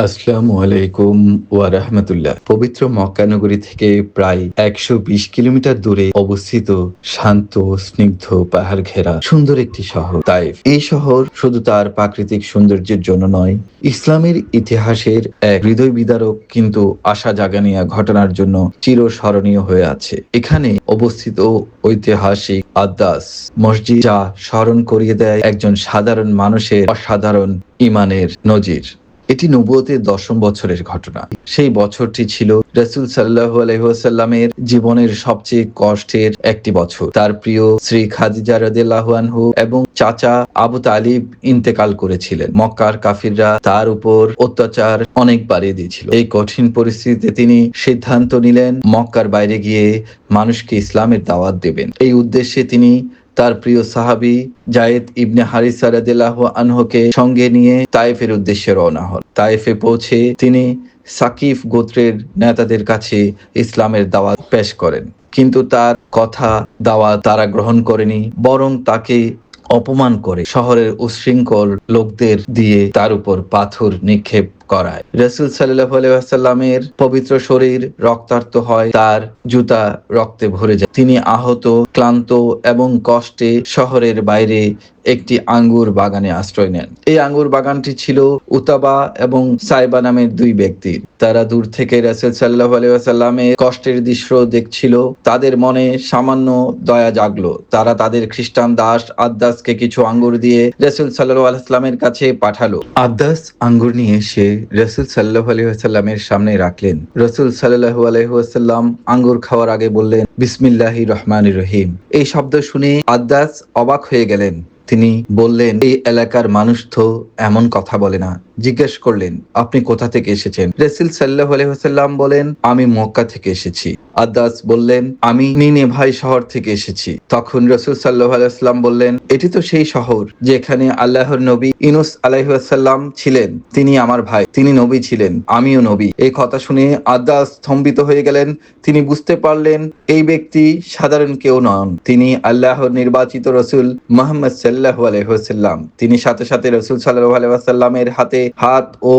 আসসালামু আলাইকুম ওয়া রাহমাতুল্লাহ। পবিত্র মক্কা নগরী থেকে প্রায় ১২০ কিলোমিটার দূরে অবস্থিত শান্ত, স্নিগ্ধ, পাহাড় ঘেরা সুন্দর একটি শহর তায়েফ। এই শহর শুধু তার প্রাকৃতিক সৌন্দর্যের জন্য নয়, ইসলামের ইতিহাসের এক হৃদয় বিদারক কিন্তু আশা জাগানিয়া ঘটনার জন্য চিরস্মরণীয় হয়ে আছে। এখানে অবস্থিত ঐতিহাসিক আদ্দাস মসজিদ, যা স্মরণ করিয়ে দেয় একজন সাধারণ মানুষের অসাধারণ ঈমানের নজির। এটি নবুয়তের ১০ম বছরের ঘটনা। সেই বছরটি ছিল রাসূল সাল্লাল্লাহু আলাইহি ওয়াসাল্লামের জীবনের সবচেয়ে কষ্টের একটি বছর। তার প্রিয় স্ত্রী খাদিজা রাদিয়াল্লাহু আনহু এবং চাচা আবু তালিব ইন্তেকাল করেছিলেন। মক্কার কাফিররা তার উপর অত্যাচার অনেক বাড়িয়ে দিয়েছিল। এই কঠিন পরিস্থিতিতে তিনি সিদ্ধান্ত নিলেন মক্কার বাইরে গিয়ে মানুষকে ইসলামের দাওয়াত দেবেন। এই উদ্দেশ্যে তিনি তার প্রিয় সাহাবী যায়েদ ইবনে হারিসা রাদিয়াল্লাহু আনহুকে সঙ্গে নিয়ে তায়েফের উদ্দেশ্যে রওনা হন। তায়েফে পৌঁছে তিনি সাকিফ গোত্রের নেতাদের কাছে ইসলামের দাওয়াত পেশ করেন, কিন্তু তার কথা দাওয়াত তারা গ্রহণ করেনি, বরং তাকে অপমান করে শহরের উচ্ছৃঙ্খল লোকদের দিয়ে তার উপর পাথর নিক্ষেপ করায়। রাসূল সাল্লাল্লাহু আলাইহি ওয়াসাল্লামের পবিত্র শরীর রক্তাক্ত হয়, তার জুতা রক্তে ভরে যায়। তিনি আহত, ক্লান্ত এবং কষ্টে শহরের বাইরে একটি আঙ্গুর বাগানে আশ্রয় নেন। এই আঙ্গুর বাগানটি ছিল উতাবা এবং সাইবা নামের দুই ব্যক্তির। তারা দূর থেকে রাসূল সাল্লাল্লাহু আলাইহি ওয়াসাল্লামের কষ্টের দৃশ্য দেখছিল। তাদের মনে সামান্য দয়া জাগলো। তারা তাদের খ্রিস্টান দাস আদ্দাসকে কিছু আঙ্গুর দিয়ে রাসূল সাল্লাল্লাহু আলাইহি ওয়াসাল্লামের কাছে পাঠালো। আদ্দাস আঙ্গুর নিয়ে এসে রাসূল সাল্লাল্লাহু আলাইহি ওয়াসাল্লামের সামনে রাখলেন। রাসূল সাল্লাল্লাহু আলাইহি ওয়াসাল্লাম আঙ্গুর খাওয়ার আগে বললেন, বিসমিল্লাহির রহমানির রহিম। এই শব্দ শুনে আদ্দাস অবাক হয়ে গেলেন। তিনি বললেন, এই এলাকার মানুষ তো এমন কথা বলে না। জিজ্ঞেস করলেন, আপনি কোথা থেকে এসেছেন? রাসূল সাল্লাল্লাহু আলাইহি ওয়াসাল্লাম বলেন, আমি মক্কা থেকে এসেছি। আদ্দাস বললেন, আমি নিনেভাই শহর থেকে এসেছি। তখন রাসূল সাল্লাল্লাহু আলাইহি ওয়াসাল্লাম বললেন, এটি তো সেই শহর যেখানে আল্লাহর নবী ইউনূস আলাইহিস সালাম ছিলেন। তিনি আমার ভাই, তিনি নবী ছিলেন, আমিও নবী। এই কথা শুনে আদ্দাস স্তম্ভিত হয়ে গেলেন। তিনি বুঝতে পারলেন এই ব্যক্তি সাধারণ কেউ নন, তিনি আল্লাহর নির্বাচিত রাসূল মুহাম্মদ সাল্লাল্লাহু আলাইহি ওয়াসাল্লাম। তিনি সাথে সাথে রাসূল সাল্লাল্লাহু আলাইহি ওয়াসাল্লামের হাতে হাত ও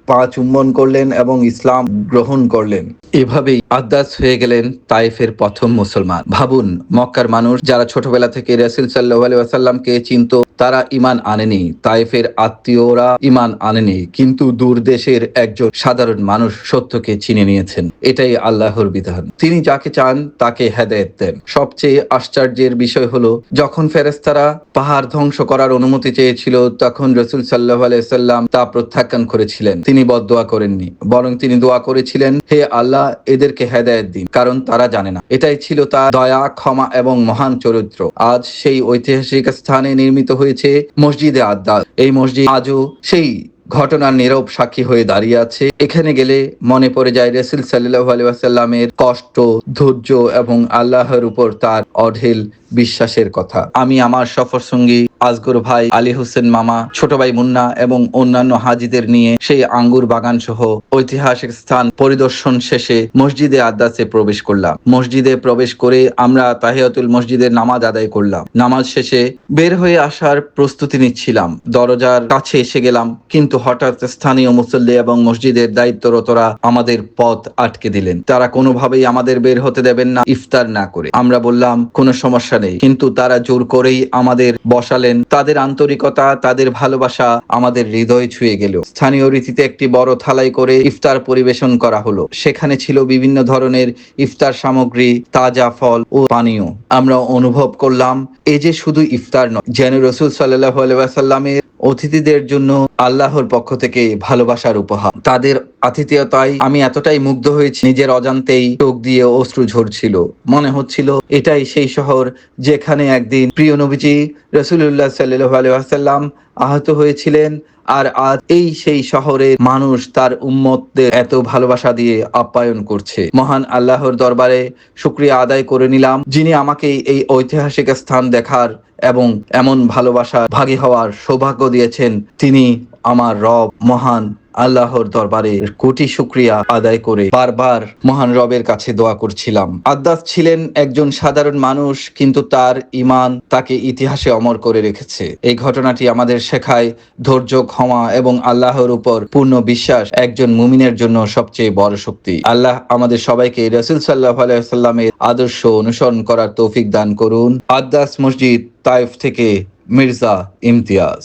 পা চুম্বন করলেন এবং ইসলাম গ্রহণ করলেন। এভাবেই আদ্দাস হয়ে গেলেন তায়েফের প্রথম মুসলমান। ভাবুন, মক্কার মানুষ যারা ছোটবেলা থেকে রাসূল সাল্লাল্লাহু আলাইহি ওয়াসাল্লামকে চিনত, তারা ঈমান আনেনি। তায়েফের আত্মীয়রা ঈমান আনেনি, কিন্তু দূর দেশের একজন সাধারণ মানুষ সত্যকে চিনে নিয়েছেন। এটাই আল্লাহর বিধান। তিনি যাকে চান তাকে হেদায়েত দেন। সবচেয়ে আশ্চর্যের বিষয় হলো, যখন ফেরেশতারা পাহাড় ধ্বংস করার অনুমতি চেয়েছিল, তখন রাসূল সাল্লাল্লাহু আলাইহি ওয়াসাল্লাম তা প্রত্যাখ্যান করেছিলেন। তিনি বদদোয়া করেননি, বরং তিনি দোয়া করেছিলেন, হে আল্লাহ, এদেরকে হেদায়েত দিন, কারণ তারা জানে না। এটাই ছিল তার দয়া, ক্ষমা এবং মহান চরিত্র। আজ সেই ঐতিহাসিক স্থানে নির্মিত হয়েছে মসজিদে আদ্দাস। এই মসজিদ আজও সেই ঘটনার নীরব সাক্ষী হয়ে দাঁড়িয়ে আছে। এখানে গেলে মনে পড়ে যায় রাসূল সাল্লাল্লাহু আলাইহি ওয়াসাল্লামের কষ্ট, ধৈর্য এবং আল্লাহর উপর তার অঢেল বিশ্বাসের কথা। আমি আমার সফর সঙ্গী আজগর ভাই, আলী হোসেন মামা, ছোট ভাই মুন্না এবং অন্যান্য হাজীদের নিয়ে সেই আঙ্গুর বাগান সহ ঐতিহাসিক স্থান পরিদর্শন শেষে মসজিদে আদ্দাসে প্রবেশ করলাম। মসজিদে প্রবেশ করে আমরা তাহিয়াতুল মসজিদের নামাজ আদায় করলাম। নামাজ শেষে বের হয়ে আসার প্রস্তুতি নিচ্ছিলাম। দরজার কাছে এসে গেলাম, কিন্তু হঠাৎ স্থানীয় মুসল্লি এবং মসজিদের দায়িত্বরতরা আমাদের পথ আটকে দিলেন। তারা কোনোভাবেই আমাদের বের হতে দেবেন না ইফতার না করে। আমরা বললাম, কোনো সমস্যা নেই, কিন্তু তারা জোর করেই আমাদের বসালেন। তাদের আন্তরিকতা, তাদের ভালোবাসা আমাদের হৃদয় ছুঁয়ে গেল। স্থানীয় রীতিতে একটি বড় থালায় করে ইফতার পরিবেশন করা হলো। সেখানে ছিল বিভিন্ন ধরনের ইফতার সামগ্রী, তাজা ফল ও পানীয়। আমরা অনুভব করলাম, এ যে শুধু ইফতার নয়, যেন রাসূল সাল্লাল্লাহু আলাইহি ওয়াসাল্লামের অতিথিদের জন্য আল্লাহর পক্ষ থেকে ভালোবাসার উপহার। তাদের আতিথেয়তায় আমি এতটাই মুগ্ধ হয়েছি, নিজের অজান্তেই চোখ দিয়ে অশ্রু ঝরছিল। মনে হচ্ছিল এটাই সেই শহর যেখানে একদিন প্রিয় নবীজি রাসূলুল্লাহ সাল্লাল্লাহু আলাইহি ওয়াসাল্লাম আহত হয়েছিলেন। আর আজ এই সেই শহরের মানুষ তার উম্মতদের এত ভালোবাসা দিয়ে আপ্যায়ন করছে। মহান আল্লাহর দরবারে শুকরিয়া আদায় করে নিলাম, যিনি আমাকে এই ঐতিহাসিক স্থান দেখার এবং এমন ভালোবাসা ভাগী হওয়ার সৌভাগ্য দিয়েছেন। তিনি আমার রব, মহান আল্লাহর দরবারে কোটি শুকরিয়া আদায় করে বারবার মহান রবের কাছে দোয়া করছিলাম। আদ্দাস ছিলেন একজন সাধারণ মানুষ, কিন্তু তার ঈমান তাকে ইতিহাসে অমর করে রেখেছে। এই ঘটনাটি আমাদের শেখায় ধৈর্য, ক্ষমা এবং আল্লাহর উপর পূর্ণ বিশ্বাস একজন মুমিনের জন্য সবচেয়ে বড় শক্তি। আল্লাহ আমাদের সবাইকে রাসূল সাল্লাল্লাহু আলাইহি ওয়াসাল্লামের আদর্শ অনুসরণ করার তৌফিক দান করুন। আদ্দাস মসজিদ, তায়েফ থেকে মির্জা ইমতিয়াজ।